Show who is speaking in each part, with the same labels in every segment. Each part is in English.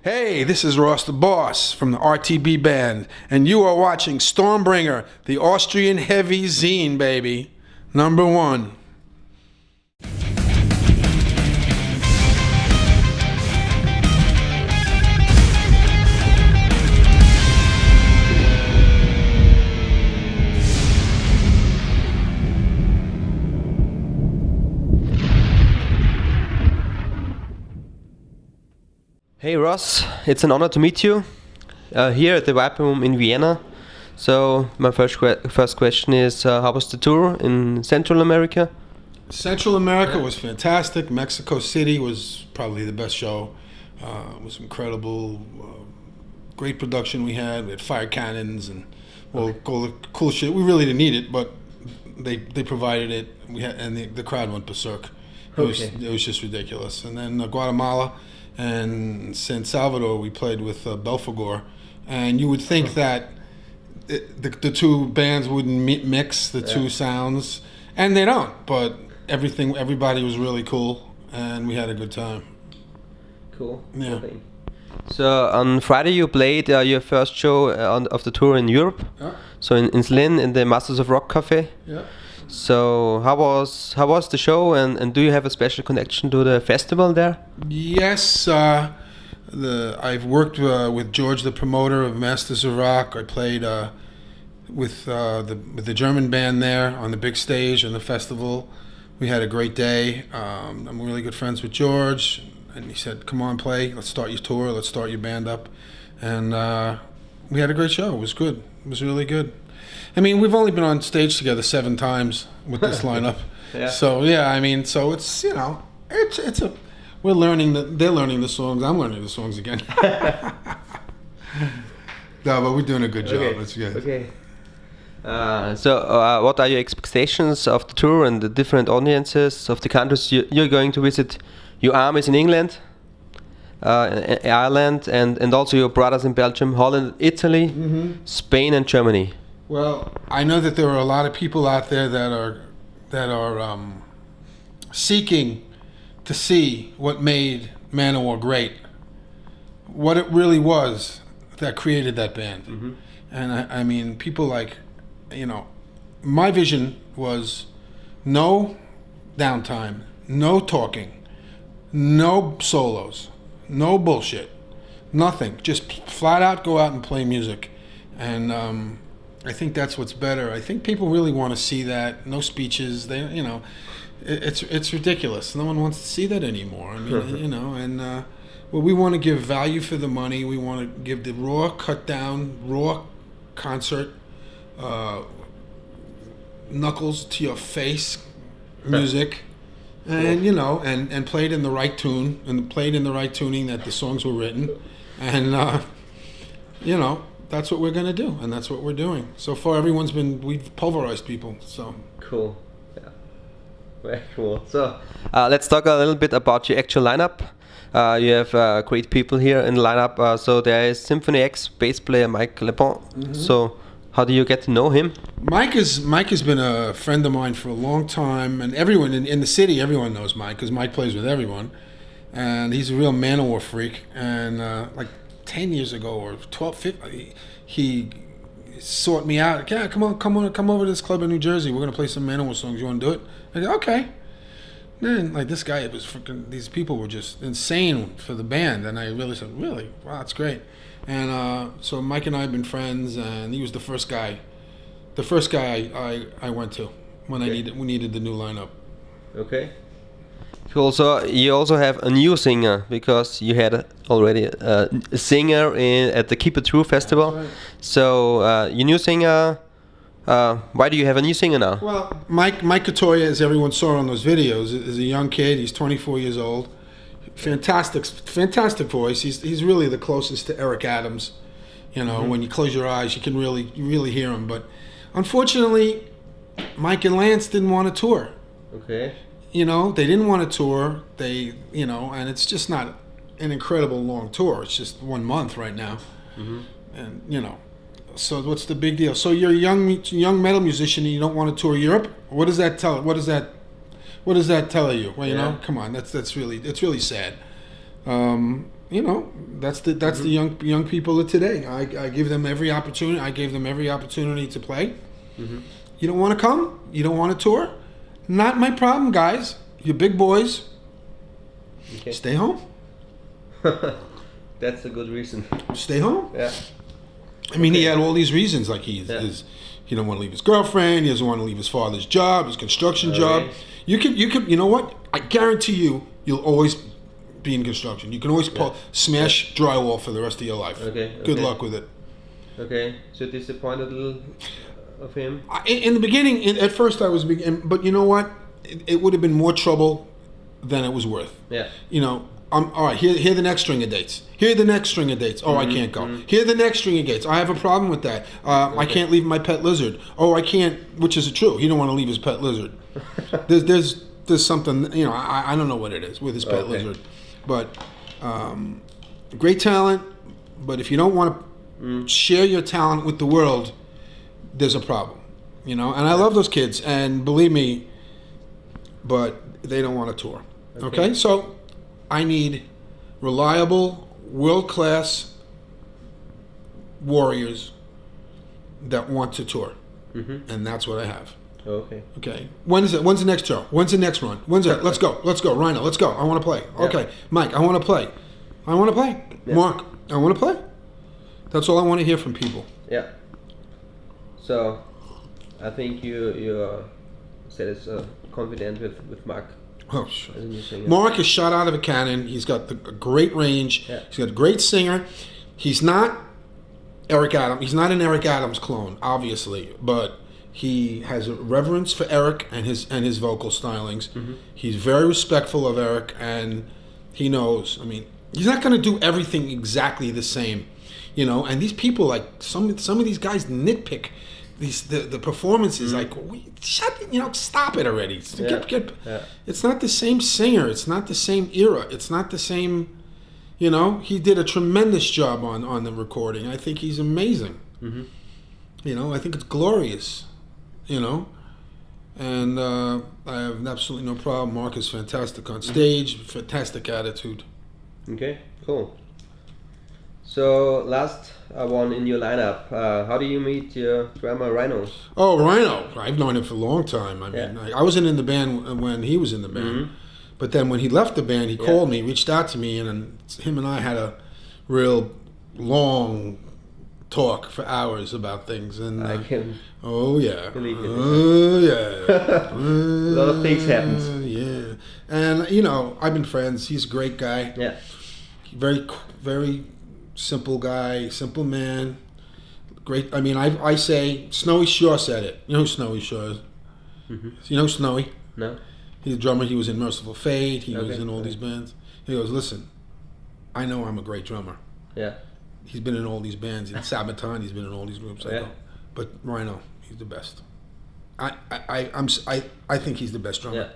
Speaker 1: Hey, this is Ross the Boss from the RTB Band, and you are watching Stormbringer, the Austrian heavy zine, baby. Number 1.
Speaker 2: Hey Ross, it's an honor to meet you here at the Vibe Room in Vienna. So my first question is, how was the tour in Central America?
Speaker 1: Central America was fantastic. Mexico City was probably the best show. It was incredible. Great production we had. We had fire cannons and all the cool shit. We really didn't need it, but they provided it. And the crowd went berserk. It was just ridiculous. And then Guatemala and San Salvador, we played with Belfagor, and you would think that the two bands wouldn't mix the two sounds, and they don't. But everybody was really cool, and we had a good time.
Speaker 2: Cool.
Speaker 1: Yeah.
Speaker 2: Okay. So on Friday you played your first show of the tour in Europe.
Speaker 1: Yeah.
Speaker 2: So in Slin in the Masters of Rock Cafe.
Speaker 1: Yeah.
Speaker 2: So how was the show, and do you have a special connection to the festival there?
Speaker 1: Yes, I've worked with George, the promoter of Masters of Rock. I played with the German band there on the big stage in the festival. We had a great day. I'm really good friends with George, and he said, "Come on, play. Let's start your tour. Let's start your band up." And we had a great show. It was good. It was really good. I mean, we've only been on stage together 7 times with this lineup.
Speaker 2: Yeah.
Speaker 1: So yeah, I mean, so it's they're learning the songs. I'm learning the songs again. No, but we're doing a good job.
Speaker 2: Okay.
Speaker 1: It's good.
Speaker 2: Okay. So what are your expectations of the tour and the different audiences of the countries you're going to visit? Your armies in England, Ireland, and also your brothers in Belgium, Holland, Italy, Spain, and Germany.
Speaker 1: Well, I know that there are a lot of people out there that are seeking to see what made MANOWAR great, what it really was that created that band. And I mean, people like, my vision was no downtime, no talking, no solos, no bullshit, nothing. Just flat out go out and play music. And I think that's what's better. I think people really want to see that. No speeches. It's ridiculous. No one wants to see that anymore. I mean, and well, we want to give value for the money. We want to give the raw, cut down, raw concert, knuckles to your face music, and and played in the right tune and played in the right tuning that the songs were written, and that's what we're going to do, and that's what we're doing. So far, we've pulverized people, so.
Speaker 2: Cool. Yeah. Very cool. So, let's talk a little bit about your actual lineup. You have great people here in the lineup. So there is Symphony X bass player Mike Lepon. So, how do you get to know him?
Speaker 1: Mike has been a friend of mine for a long time, and everyone in the city, everyone knows Mike, because Mike plays with everyone. And he's a real MANOWAR freak, and like 10 years ago or 12, 15, he sought me out. Yeah, come over to this club in New Jersey. We're gonna play some MANOWAR songs. You want to do it? I go, okay. Man, like this guy, it was freaking. These people were just insane for the band, and I really said, really, wow, that's great. And so Mike and I have been friends, and he was the first guy I went to when we needed the new lineup.
Speaker 2: Okay. Cool. So you also have a new singer, because you had already a singer at the Keep It True festival.
Speaker 1: Right.
Speaker 2: So your new singer, why do you have a new singer now?
Speaker 1: Well, Mike Katoya, as everyone saw on those videos, is a young kid. He's 24 years old. Fantastic voice. He's really the closest to Eric Adams. When you close your eyes, you can really hear him. But unfortunately, Mike and Lance didn't want to tour.
Speaker 2: Okay.
Speaker 1: They didn't want to tour. And it's just not an incredible long tour. It's just 1 month right now. And so what's the big deal? So you're a young metal musician and you don't want to tour Europe? What does that tell? What does that tell you? Well, come on, it's really sad. you know, that's the young people of today. I give them every opportunity. I gave them every opportunity to play. You don't want to come? You don't want to tour? Not my problem, guys. You're big boys.
Speaker 2: Okay.
Speaker 1: Stay home.
Speaker 2: That's a good reason.
Speaker 1: Stay home.
Speaker 2: Yeah.
Speaker 1: I mean, he had all these reasons, like he don't want to leave his girlfriend. He doesn't want to leave his father's job, his construction job. You could. You know what? I guarantee you'll always be in construction. You can always smash drywall for the rest of your life.
Speaker 2: Okay.
Speaker 1: Good luck with it.
Speaker 2: Okay. So disappointed a little of him.
Speaker 1: In the beginning, at first I was, but you know what? It would have been more trouble than it was worth.
Speaker 2: Yeah.
Speaker 1: You know. All right, here are the next string of dates. Here are the next string of dates. Oh, I can't go. Here are the next string of dates. I have a problem with that. I can't leave my pet lizard. Oh, I can't, which is true. He don't want to leave his pet lizard. There's something, you know, I don't know what it is with his pet lizard. But great talent, but if you don't want to share your talent with the world, there's a problem. You know, and I love those kids, and believe me, but they don't want to tour. Okay? So I need reliable, world-class warriors that want to tour, and that's what I have.
Speaker 2: Okay.
Speaker 1: Okay. When's the next show? When's the next run? When's it? Let's go, Rhino. Let's go. I want to play. Okay, Mike. I want to play.
Speaker 2: Yeah.
Speaker 1: Mark. I want to play. That's all I want to hear from people.
Speaker 2: Yeah. So, I think you said it's confident with Mark.
Speaker 1: Oh, sure. Mark is shot out of a cannon. He's got a great range.
Speaker 2: Yeah.
Speaker 1: He's got a great singer. He's not Eric Adams. He's not an Eric Adams clone, obviously, but he has a reverence for Eric and his vocal stylings. He's very respectful of Eric, and he knows. I mean, he's not going to do everything exactly the same, you know. And these people, like some of these guys, nitpick the performances. Like, stop it already. It's not the same singer. It's not the same era. It's not the same. You know, he did a tremendous job on the recording. I think he's amazing. You know, I think it's glorious. You know, and I have absolutely no problem. Mark is fantastic on stage, fantastic attitude.
Speaker 2: Okay, cool. So last one in your lineup, how do you meet your drummer Rhino?
Speaker 1: Oh, Rhino! I've known him for a long time. I mean, I wasn't in the band when he was in the band, but then when he left the band, he called me, reached out to me, and him and I had a real long talk for hours about things. And
Speaker 2: I can.
Speaker 1: Oh yeah.
Speaker 2: Believe it.
Speaker 1: Oh yeah.
Speaker 2: A lot of things happens.
Speaker 1: Yeah, and you know, I've been friends. He's a great guy.
Speaker 2: Yeah.
Speaker 1: Very, very simple guy, simple man. Great. I mean, I say Snowy Shaw said it. You know who Snowy Shaw is? You know Snowy?
Speaker 2: No.
Speaker 1: He's a drummer. He was in Merciful Fate. He was in all these bands. He goes, listen, I know I'm a great drummer.
Speaker 2: Yeah.
Speaker 1: He's been in all these bands. In Sabaton, he's been in all these groups. I go, but Rhino, he's the best. I think he's the best drummer.
Speaker 2: Yeah.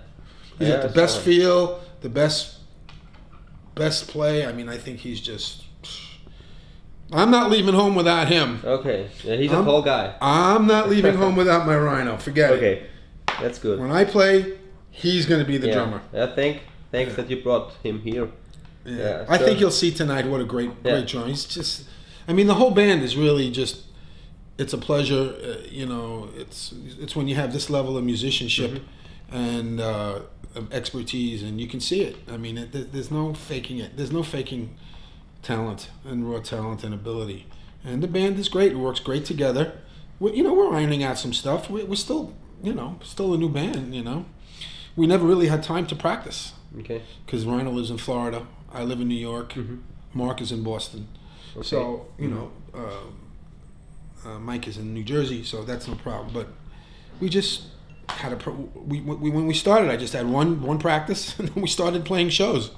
Speaker 1: He's got the best feel, the best play. I mean, I think he's just. I'm not leaving home without him.
Speaker 2: Okay. Yeah, he's a tall guy.
Speaker 1: I'm not leaving home without my Rhino. Forget it.
Speaker 2: Okay. That's good.
Speaker 1: When I play, he's going to be the drummer.
Speaker 2: Yeah. Thanks that you brought him here.
Speaker 1: Yeah. I think you'll see tonight what a great drummer. He's just. I mean, the whole band is really just. It's a pleasure. You know, it's when you have this level of musicianship and of expertise, and you can see it. I mean, there's no faking it. There's no faking talent and raw talent and ability. And the band is great. It works great together. We're ironing out some stuff. We're still, still a new band. You know, we never really had time to practice.
Speaker 2: Okay. Because
Speaker 1: Rhino lives in Florida. I live in New York. Mark is in Boston. Okay. So Mike is in New Jersey. So that's no problem. But we just had when we started, I just had one practice, and then we started playing shows.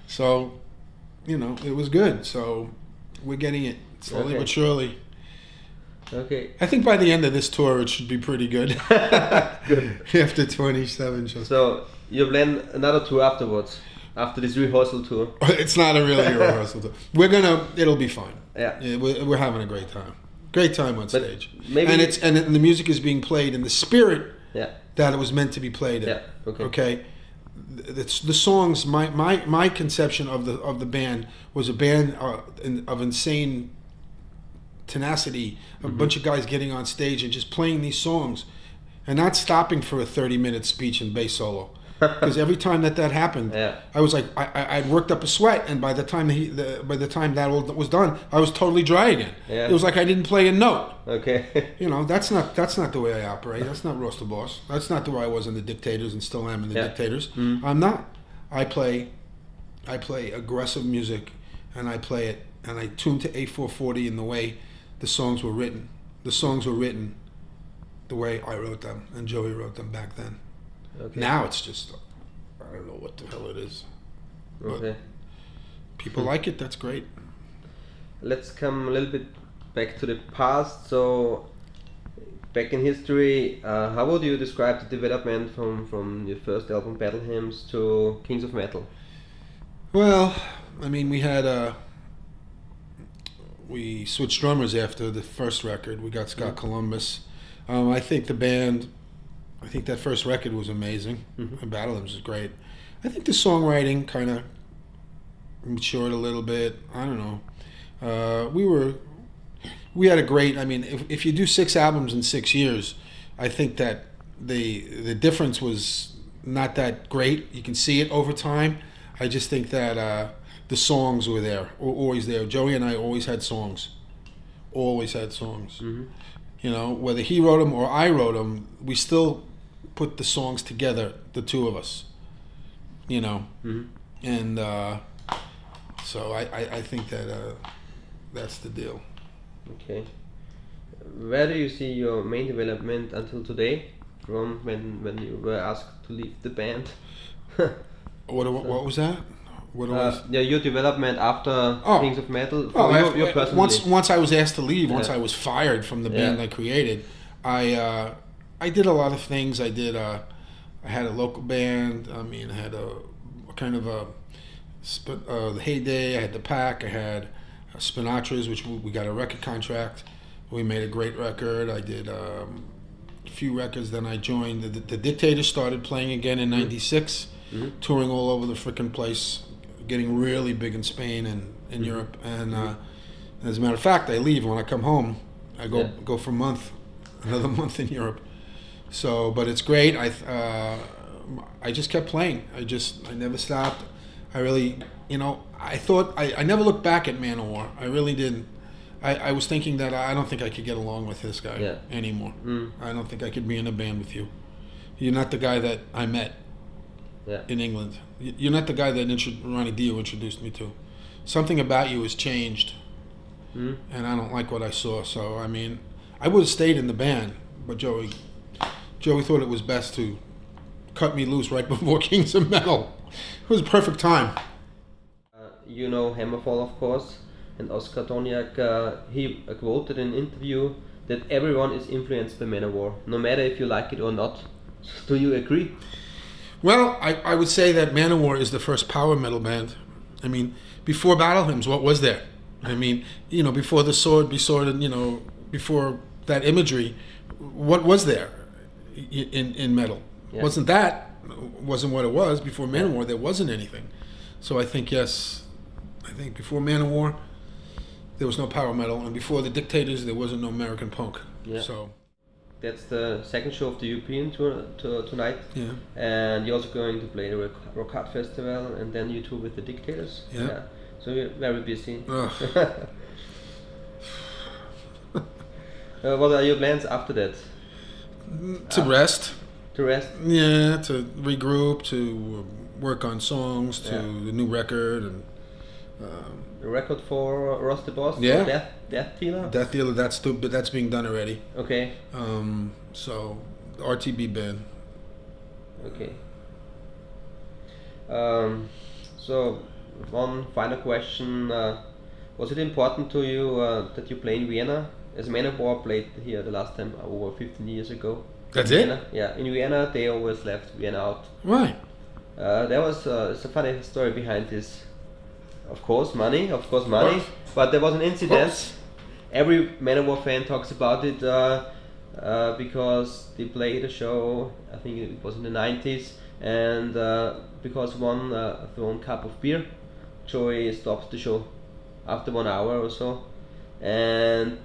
Speaker 1: So, it was good. So we're getting it slowly but surely.
Speaker 2: Okay.
Speaker 1: I think by the end of this tour, it should be pretty good.
Speaker 2: Good.
Speaker 1: After 27 shows.
Speaker 2: So you plan another tour afterwards, after this rehearsal tour?
Speaker 1: It's not a really rehearsal tour. It'll be fine.
Speaker 2: Yeah.
Speaker 1: We're having a great time. Great time on stage.
Speaker 2: Maybe
Speaker 1: and the music is being played in the spirit
Speaker 2: that
Speaker 1: it was meant to be played in.
Speaker 2: Yeah. Okay.
Speaker 1: Okay. the songs. My conception of the band was a band of insane tenacity, a bunch of guys getting on stage and just playing these songs, and not stopping for a 30-minute speech and bass solo. Because every time that happened, I was like, I'd worked up a sweat, and by the time that all was done, I was totally dry again.
Speaker 2: Yeah.
Speaker 1: It was like I didn't play a note.
Speaker 2: Okay.
Speaker 1: You know, that's not the way I operate. That's not Roast the Boss. That's not the way I was in the Dictators and still am in the Dictators. I'm not. I play aggressive music, and I play it, and I tune to A440 in the way the songs were written. The songs were written the way I wrote them, and Joey wrote them back then.
Speaker 2: Okay.
Speaker 1: Now it's just, I don't know what the hell it is.
Speaker 2: Okay.
Speaker 1: People like it, that's great.
Speaker 2: Let's come a little bit back to the past. So, back in history, how would you describe the development from your first album, Battle Hymns, to Kings of Metal?
Speaker 1: Well, I mean, we switched drummers after the first record. We got Scott Columbus. I think that first record was amazing. And Battle Hymns was great. I think the songwriting kind of matured a little bit. I don't know. We had a great. I mean, if you do 6 albums in 6 years, I think that the difference was not that great. You can see it over time. I just think that the songs were there, always there. Joey and I always had songs. Always had songs. You know, whether he wrote them or I wrote them, we still put the songs together, the two of us. You know, and so I think that that's the deal.
Speaker 2: Okay. Where do you see your main development until today, from when you were asked to leave the band?
Speaker 1: What was that?
Speaker 2: Your development after Kings of Metal. Your personal
Speaker 1: once I was asked to leave, once I was fired from the band I created, I did a lot of things. I had a local band. I mean, I had a kind of the Heyday. I had the Pack. I had Spinatras, which we got a record contract. We made a great record. I did a few records. Then I joined the Dictators. Started playing again in '96, touring all over the frickin' place, getting really big in Spain and in Europe. And as a matter of fact, I leave. When I come home, I go for a month, another month in Europe. So, but it's great. I just kept playing. I never stopped. I really, I thought, I never looked back at MANOWAR. I really didn't. I was thinking that I don't think I could get along with this guy anymore. I don't think I could be in a band with you. You're not the guy that I met in England. You're not the guy that Ronnie Dio introduced me to. Something about you has changed, and I don't like what I saw. So, I mean, I would have stayed in the band, but Joey thought it was best to cut me loose right before Kings of Metal. It was a perfect time.
Speaker 2: You know Hammerfall, of course, and Oscar Toniak, he quoted in an interview that everyone is influenced by MANOWAR, no matter if you like it or not. Do you agree?
Speaker 1: Well, I would say that MANOWAR is the first power metal band. I mean, before Battle Hymns, what was there? I mean, before the sword, before that imagery, what was there in metal? Wasn't what it was. Before MANOWAR, there wasn't anything. So I think, before MANOWAR, there was no power metal, and before the Dictators, there wasn't no American punk. So
Speaker 2: that's the second show of the European tour tonight. And you're also going to play the Rock Hard Festival, and then you tour with the Dictators. So you're very busy. What are your plans after that?
Speaker 1: To rest.
Speaker 2: To rest?
Speaker 1: Yeah, to regroup, to work on songs, to the new record, and
Speaker 2: the record for Roast the Boss. Death Dealer.
Speaker 1: Death Dealer. That's being done already.
Speaker 2: Okay.
Speaker 1: So RTB band.
Speaker 2: Okay. So one final question: was it important to you that you play in Vienna? As MANOWAR played here the last time over 15 years ago.
Speaker 1: That's
Speaker 2: Vienna.
Speaker 1: it?
Speaker 2: Yeah, in Vienna they always left Vienna out.
Speaker 1: Right.
Speaker 2: There was it's a funny story behind this. Of course, money. But there was an incident. Every MANOWAR fan talks about it because they played a show, I think it was in the 90s, and because one thrown cup of beer, Joey stopped the show after 1 hour or so, and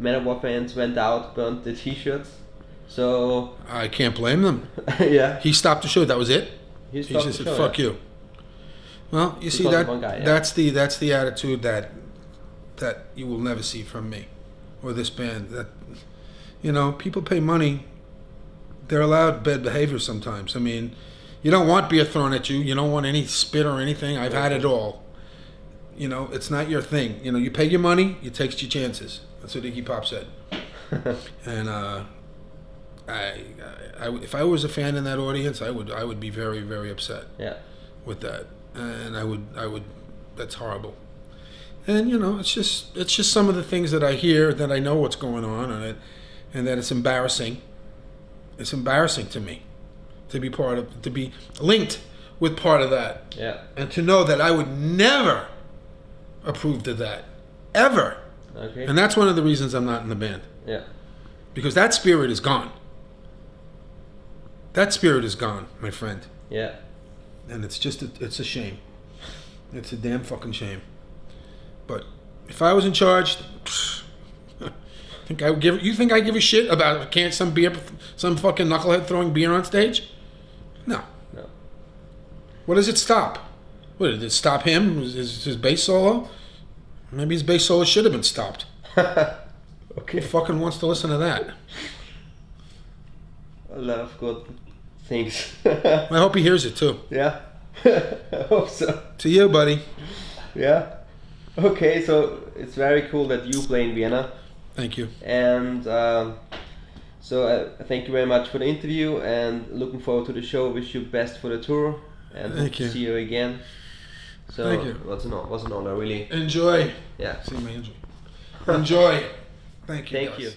Speaker 2: MANOWAR fans went out, burned the t-shirts. So
Speaker 1: I can't blame them.
Speaker 2: yeah,
Speaker 1: He stopped the show. That was it.
Speaker 2: he
Speaker 1: He
Speaker 2: stopped
Speaker 1: just
Speaker 2: the
Speaker 1: said,
Speaker 2: show,
Speaker 1: "Fuck
Speaker 2: yeah.
Speaker 1: you." Well, you see
Speaker 2: Because
Speaker 1: that
Speaker 2: of one guy, yeah.
Speaker 1: that's the attitude that you will never see from me or this band. That, you know, people pay money. They're allowed bad behavior sometimes. I mean, you don't want beer thrown at you. You don't want any spit or anything. I've had it all. You know, it's not your thing. You know, you pay your money, you take your chances. That's what Iggy Pop said. And if I was a fan in that audience, I would be very, very upset
Speaker 2: Yeah,
Speaker 1: with that. And I would. That's horrible. And you know, it's just some of the things that I hear, that I know what's going on, and that it's embarrassing. It's embarrassing to me to be linked with part of that,
Speaker 2: yeah.
Speaker 1: and to know that I would never approve of that, ever.
Speaker 2: Okay.
Speaker 1: And that's one of the reasons I'm not in the band,
Speaker 2: Yeah,
Speaker 1: because that spirit is gone. That spirit is gone, my friend.
Speaker 2: yeah.
Speaker 1: And it's just it's a shame. It's a damn fucking shame. But if I was in charge, you think I give a shit about some fucking knucklehead throwing beer on stage? No.
Speaker 2: No.
Speaker 1: What does it stop? What did it stop him? His bass solo? Maybe his bass solo should have been stopped.
Speaker 2: Okay.
Speaker 1: Who fucking wants to listen to that?
Speaker 2: A lot of good things.
Speaker 1: I hope he hears it too.
Speaker 2: Yeah. I hope so.
Speaker 1: To you, buddy.
Speaker 2: Yeah. Okay, so it's very cool that you play in Vienna.
Speaker 1: Thank you.
Speaker 2: And so thank you very much for the interview, and looking forward to the show. Wish you best for the tour, and hope
Speaker 1: Thank
Speaker 2: to
Speaker 1: you.
Speaker 2: see you again. So
Speaker 1: Thank you.
Speaker 2: it was an honor, really.
Speaker 1: Enjoy.
Speaker 2: Yeah.
Speaker 1: See me, enjoy. Enjoy. Thank you.
Speaker 2: Thank
Speaker 1: guys.
Speaker 2: you.